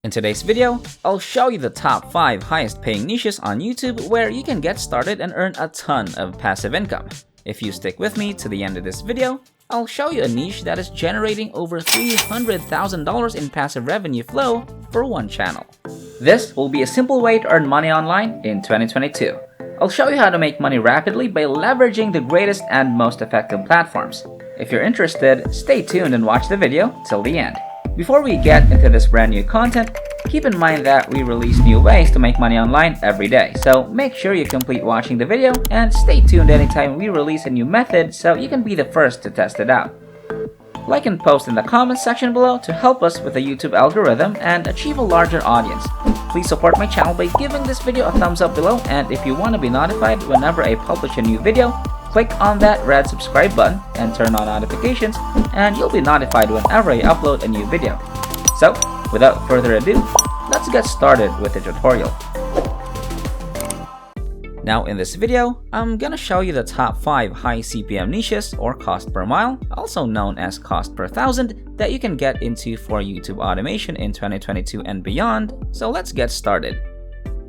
In today's video, I'll show you the top 5 highest paying niches on YouTube where you can get started and earn a ton of passive income. If you stick with me to the end of this video, I'll show you a niche that is generating over $300,000 in passive revenue flow for one channel. This will be a simple way to earn money online in 2022. I'll show you how to make money rapidly by leveraging the greatest and most effective platforms. If you're interested, stay tuned and watch the video till the end. Before we get into this brand new content, keep in mind that we release new ways to make money online every day, so make sure you complete watching the video and stay tuned anytime we release a new method so you can be the first to test it out. Like and post in the comments section below to help us with the YouTube algorithm and achieve a larger audience. Please support my channel by giving this video a thumbs up below, and if you want to be notified whenever I publish a new video, click on that red subscribe button and turn on notifications, and you'll be notified whenever I upload a new video. So, without further ado, let's get started with the tutorial. Now in this video, I'm gonna show you the top 5 high CPM niches or cost per mile, also known as cost per thousand, that you can get into for YouTube automation in 2022 and beyond, so let's get started.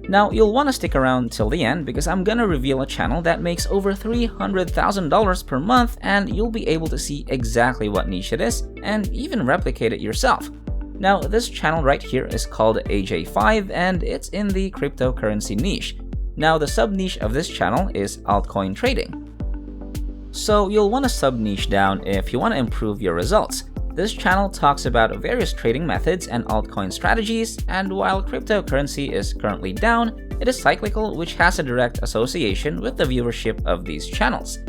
Now, you'll want to stick around till the end because I'm gonna reveal a channel that makes over $300,000 per month, and you'll be able to see exactly what niche it is and even replicate it yourself. Now, this channel right here is called AJ5 and it's in the cryptocurrency niche. Now, the sub-niche of this channel is altcoin trading. So you'll want to sub-niche down if you want to improve your results. This channel talks about various trading methods and altcoin strategies, and while cryptocurrency is currently down, it is cyclical, which has a direct association with the viewership of these channels.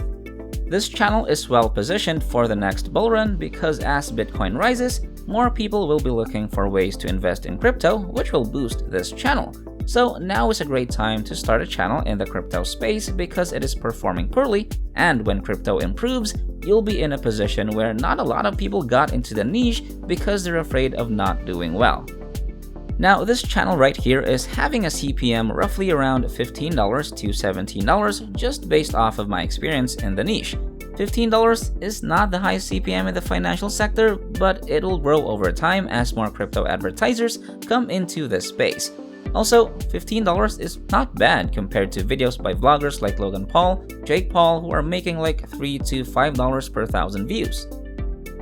This channel is well positioned for the next bull run because as Bitcoin rises, more people will be looking for ways to invest in crypto, which will boost this channel. So now is a great time to start a channel in the crypto space because it is performing poorly, and when crypto improves, you'll be in a position where not a lot of people got into the niche because they're afraid of not doing well. Now, this channel right here is having a CPM roughly around $15 to $17 just based off of my experience in the niche. $15 is not the highest CPM in the financial sector, but it will grow over time as more crypto advertisers come into this space. Also, $15 is not bad compared to videos by vloggers like Logan Paul, Jake Paul, who are making like $3 to $5 per thousand views.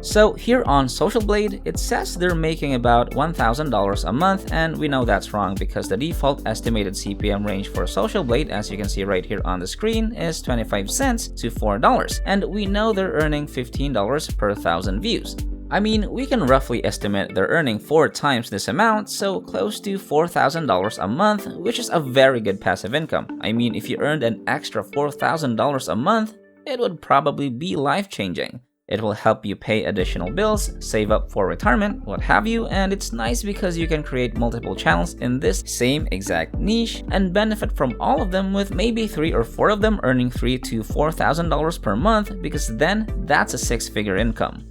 So here on Social Blade, it says they're making about $1,000 a month, and we know that's wrong because the default estimated CPM range for Social Blade, as you can see right here on the screen, is 25 cents to $4, and we know they're earning $15 per thousand views. I mean, we can roughly estimate they're earning 4 times this amount, so close to $4,000 a month, which is a very good passive income. I mean, if you earned an extra $4,000 a month, it would probably be life-changing. It will help you pay additional bills, save up for retirement, what have you, and it's nice because you can create multiple channels in this same exact niche and benefit from all of them, with maybe 3 or 4 of them earning $3,000 to $4,000 per month, because then that's a 6-figure income.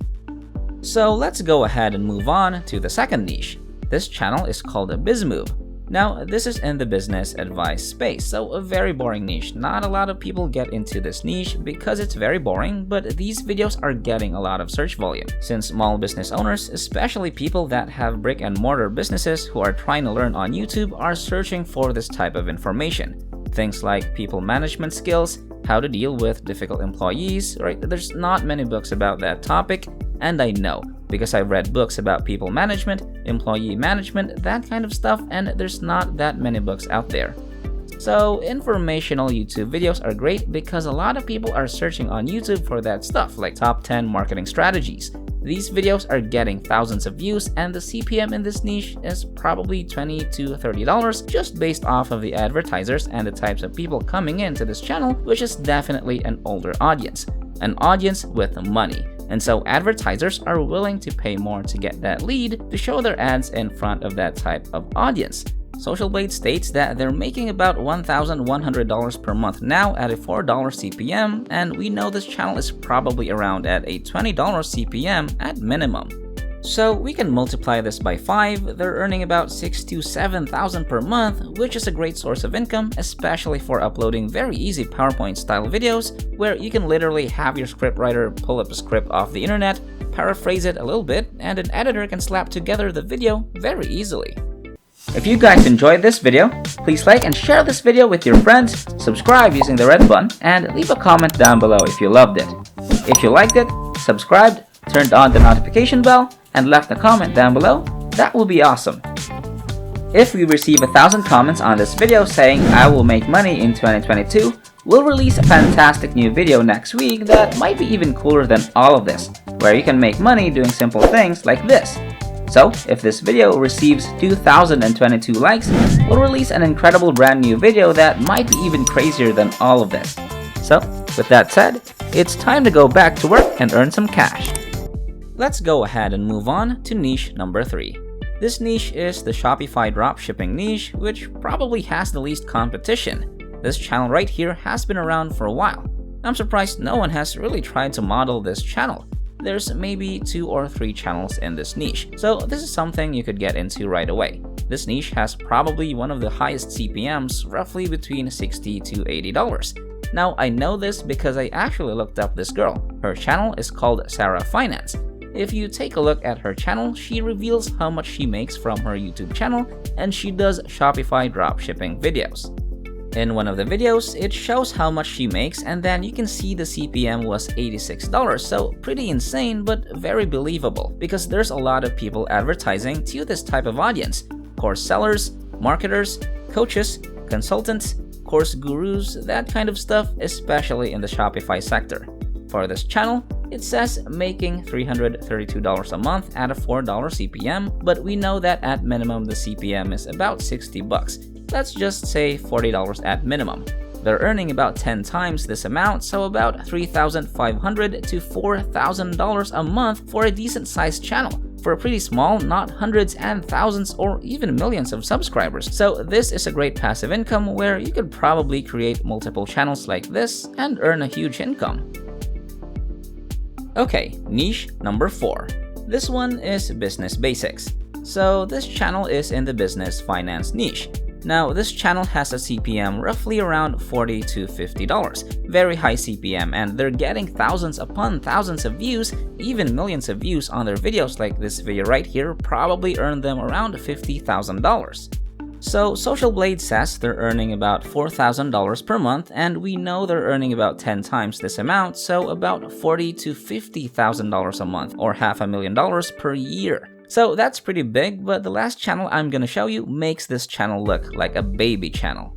So let's go ahead and move on to the second niche. This channel is called BizMove. Now, this is in the business advice space, so a very boring niche. Not a lot of people get into this niche because it's very boring, but these videos are getting a lot of search volume, since small business owners, especially people that have brick and mortar businesses who are trying to learn on YouTube, are searching for this type of information. Things like people management skills, how to deal with difficult employees, right? There's not many books about that topic, and I know, because I've read books about people management, employee management, that kind of stuff, and there's not that many books out there. So informational YouTube videos are great because a lot of people are searching on YouTube for that stuff, like top 10 marketing strategies. These videos are getting thousands of views, and the CPM in this niche is probably $20 to $30 just based off of the advertisers and the types of people coming into this channel, which is definitely an older audience, an audience with money. And so advertisers are willing to pay more to get that lead to show their ads in front of that type of audience. Social Blade states that they're making about $1,100 per month now at a $4 CPM, and we know this channel is probably around at a $20 CPM at minimum. So we can multiply this by 5, they're earning about $6,000 to $7,000 per month, which is a great source of income, especially for uploading very easy PowerPoint style videos where you can literally have your scriptwriter pull up a script off the internet, paraphrase it a little bit, and an editor can slap together the video very easily. If you guys enjoyed this video, please like and share this video with your friends, subscribe using the red button, and leave a comment down below if you loved it. If you liked it, subscribed, turned on the notification bell, and left a comment down below, that will be awesome. If we receive 1,000 comments on this video saying I will make money in 2022, we'll release a fantastic new video next week that might be even cooler than all of this, where you can make money doing simple things like this. So, if this video receives 2,022 likes, we'll release an incredible brand new video that might be even crazier than all of this. So, with that said, it's time to go back to work and earn some cash. Let's go ahead and move on to niche number 3. This niche is the Shopify dropshipping niche, which probably has the least competition. This channel right here has been around for a while. I'm surprised no one has really tried to model this channel. There's maybe 2 or 3 channels in this niche, so this is something you could get into right away. This niche has probably one of the highest CPMs, roughly between $60 to $80. Now, I know this because I actually looked up this girl. Her channel is called Sarah Finance. If you take a look at her channel, she reveals how much she makes from her YouTube channel, and she does Shopify dropshipping videos. In one of the videos, it shows how much she makes, and then you can see the CPM was $86, so pretty insane but very believable because there's a lot of people advertising to this type of audience: course sellers, marketers, coaches, consultants, course gurus, that kind of stuff, especially in the Shopify sector. For this channel, it says making $332 a month at a $4 CPM, but we know that at minimum the CPM is about $60. Let's just say $40 at minimum. They're earning about 10 times this amount, so about $3,500 to $4,000 a month for a decent-sized channel, for a pretty small, not hundreds and thousands or even millions of subscribers. So this is a great passive income where you could probably create multiple channels like this and earn a huge income. Okay, niche number 4. This one is business basics. So this channel is in the business finance niche. Now, this channel has a CPM roughly around $40 to $50. Very high CPM, and they're getting thousands upon thousands of views, even millions of views on their videos like this video right here probably earned them around $50,000. So Social Blade says they're earning about $4,000 per month, and we know they're earning about 10 times this amount, so about $40,000 to $50,000 a month, or $500,000 per year. So that's pretty big, but the last channel I'm gonna show you makes this channel look like a baby channel.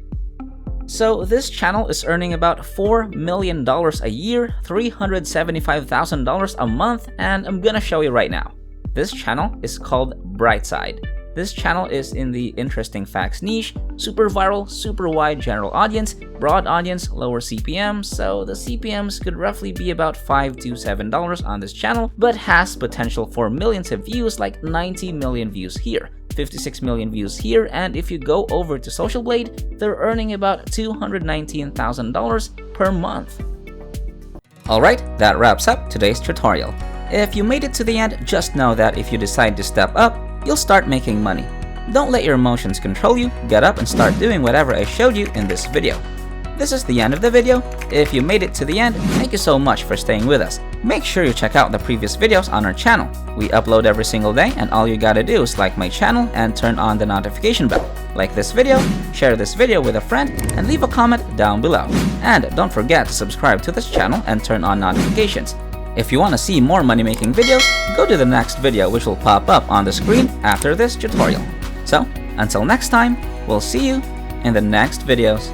So this channel is earning about $4 million a year, $375,000 a month, and I'm gonna show you right now. This channel is called Brightside. This channel is in the interesting facts niche, super viral, super wide general audience, broad audience, lower CPM, so the CPMs could roughly be about $5 to $7 on this channel, but has potential for millions of views, like 90 million views here, 56 million views here, and if you go over to Social Blade, they're earning about $219,000 per month. Alright, that wraps up today's tutorial. If you made it to the end, just know that if you decide to step up, you'll start making money. Don't let your emotions control you, get up and start doing whatever I showed you in this video. This is the end of the video. If you made it to the end, thank you so much for staying with us. Make sure you check out the previous videos on our channel. We upload every single day, and all you gotta do is like my channel and turn on the notification bell. Like this video, share this video with a friend, and leave a comment down below. And don't forget to subscribe to this channel and turn on notifications. If you want to see more money-making videos, go to the next video which will pop up on the screen after this tutorial. So, until next time, we'll see you in the next videos.